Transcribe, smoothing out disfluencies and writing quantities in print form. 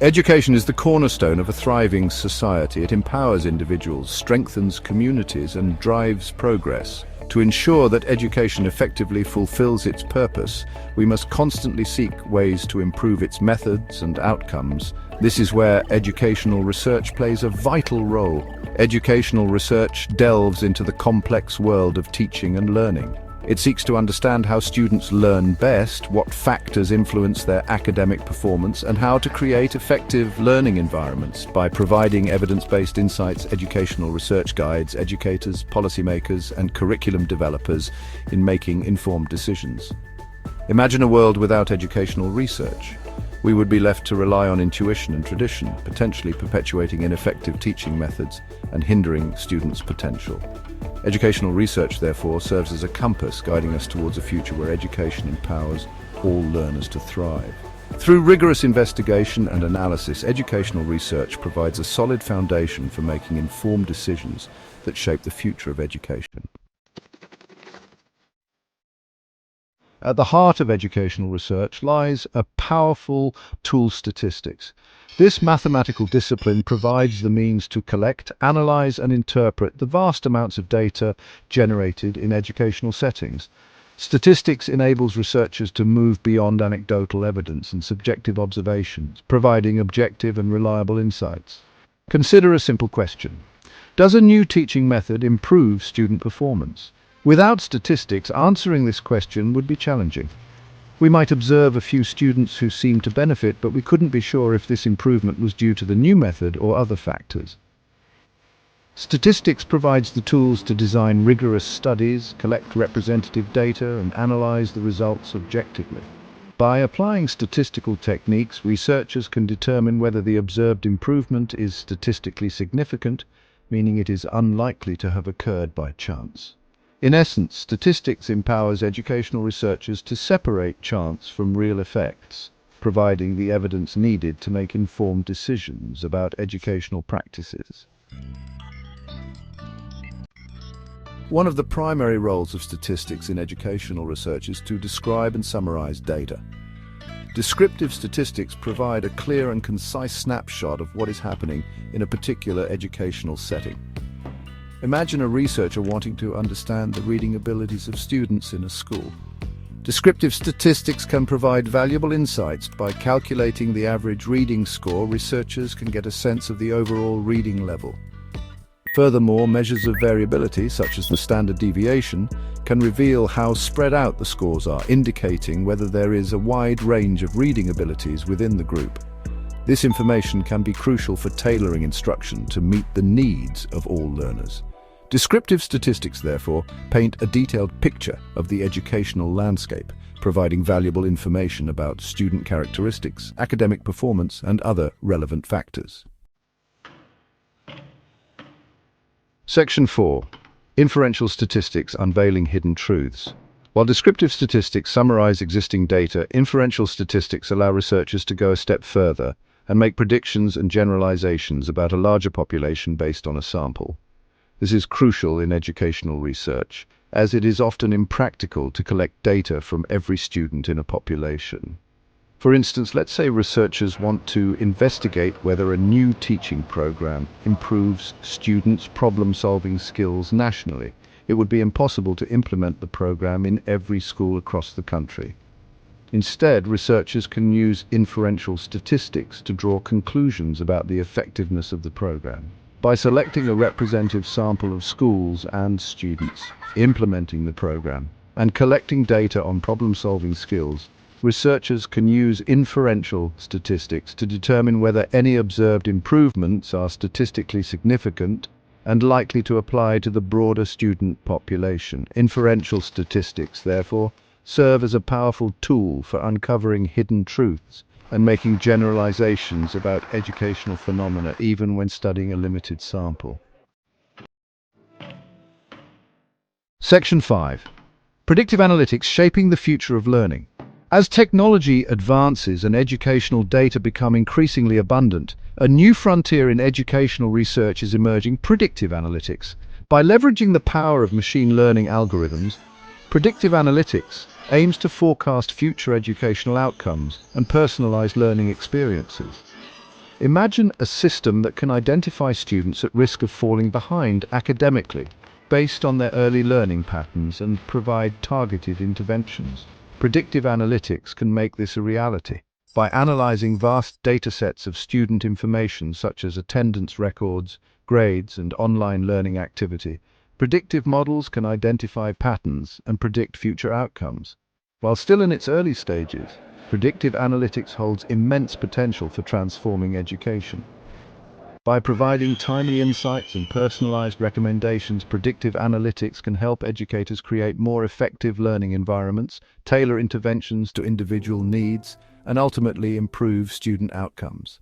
Education is the cornerstone of a thriving society. It empowers individuals, strengthens communities, and drives progress. To ensure that education effectively fulfills its purpose, we must constantly seek ways to improve its methods and outcomes. This is where educational research plays a vital role. Educational research delves into the complex world of teaching and learning. It seeks to understand how students learn best, what factors influence their academic performance, and how to create effective learning environments. By providing evidence-based insights, educational research guides educators, policymakers, and curriculum developers in making informed decisions. Imagine a world without educational research. We would be left to rely on intuition and tradition, potentially perpetuating ineffective teaching methods and hindering students' potential. Educational research, therefore, serves as a compass guiding us towards a future where education empowers all learners to thrive. Through rigorous investigation and analysis, educational research provides a solid foundation for making informed decisions that shape the future of education. At the heart of educational research lies a powerful tool: statistics. This mathematical discipline provides the means to collect, analyze, and interpret the vast amounts of data generated in educational settings. Statistics enables researchers to move beyond anecdotal evidence and subjective observations, providing objective and reliable insights. Consider a simple question. Does a new teaching method improve student performance? Without statistics, answering this question would be challenging. We might observe a few students who seemed to benefit, but we couldn't be sure if this improvement was due to the new method or other factors. Statistics provides the tools to design rigorous studies, collect representative data, and analyze the results objectively. By applying statistical techniques, researchers can determine whether the observed improvement is statistically significant, meaning it is unlikely to have occurred by chance. In essence, statistics empowers educational researchers to separate chance from real effects, providing the evidence needed to make informed decisions about educational practices. One of the primary roles of statistics in educational research is to describe and summarize data. Descriptive statistics provide a clear and concise snapshot of what is happening in a particular educational setting. Imagine a researcher wanting to understand the reading abilities of students in a school. Descriptive statistics can provide valuable insights. By calculating the average reading score, researchers can get a sense of the overall reading level. Furthermore, measures of variability, such as the standard deviation, can reveal how spread out the scores are, indicating whether there is a wide range of reading abilities within the group. This information can be crucial for tailoring instruction to meet the needs of all learners. Descriptive statistics, therefore, paint a detailed picture of the educational landscape, providing valuable information about student characteristics, academic performance, and other relevant factors. Section 4. Inferential statistics unveiling hidden truths. While descriptive statistics summarize existing data, inferential statistics allow researchers to go a step further and make predictions and generalizations about a larger population based on a sample. This is crucial in educational research, as it is often impractical to collect data from every student in a population. For instance, let's say researchers want to investigate whether a new teaching program improves students' problem-solving skills nationally. It would be impossible to implement the program in every school across the country. Instead, researchers can use inferential statistics to draw conclusions about the effectiveness of the program. By selecting a representative sample of schools and students implementing the program and collecting data on problem-solving skills, researchers can use inferential statistics to determine whether any observed improvements are statistically significant and likely to apply to the broader student population. Inferential statistics, therefore, serve as a powerful tool for uncovering hidden truths and making generalizations about educational phenomena, even when studying a limited sample. Section 5. Predictive analytics shaping the future of learning. As technology advances and educational data become increasingly abundant, a new frontier in educational research is emerging: predictive analytics. By leveraging the power of machine learning algorithms, predictive analytics aims to forecast future educational outcomes and personalize learning experiences. Imagine a system that can identify students at risk of falling behind academically, based on their early learning patterns and provide targeted interventions. Predictive analytics can make this a reality. By analyzing vast datasets of student information such as attendance records, grades, and online learning activity, predictive models can identify patterns and predict future outcomes. While still in its early stages, predictive analytics holds immense potential for transforming education. By providing timely insights and personalized recommendations, predictive analytics can help educators create more effective learning environments, tailor interventions to individual needs, and ultimately improve student outcomes.